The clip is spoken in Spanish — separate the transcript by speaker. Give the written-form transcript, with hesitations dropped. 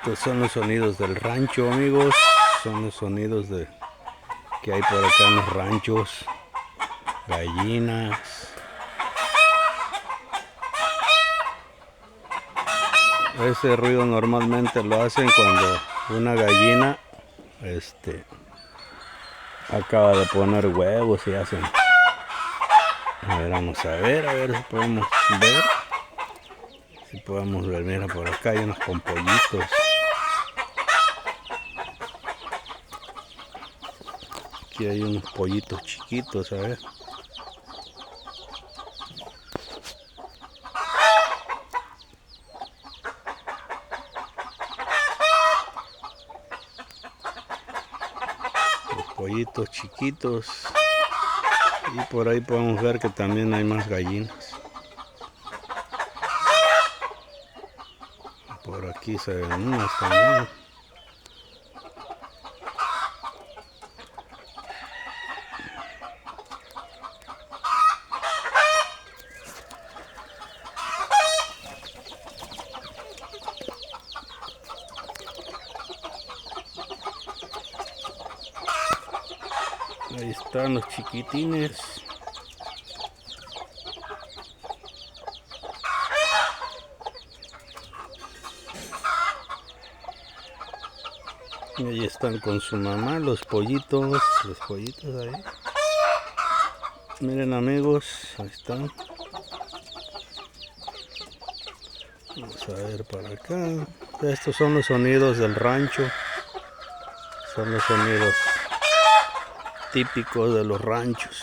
Speaker 1: Estos son los sonidos del rancho, amigos. Son los sonidos que hay por acá en los ranchos. Gallinas. Ese ruido normalmente lo hacen cuando una gallina acaba de poner huevos y hacen. A ver, vamos a ver si podemos ver. Si podemos ver, mira, por acá hay unos pollitos. Aquí hay unos pollitos chiquitos, a ver. Los pollitos chiquitos. Y por ahí podemos ver que también hay más gallinas. Por aquí se ven unas también. Ahí están los chiquitines. Y ahí están con su mamá, los pollitos ahí. Miren, amigos, ahí están. Vamos a ver para acá. Estos son los sonidos del rancho. Son los sonidos típicos de los ranchos.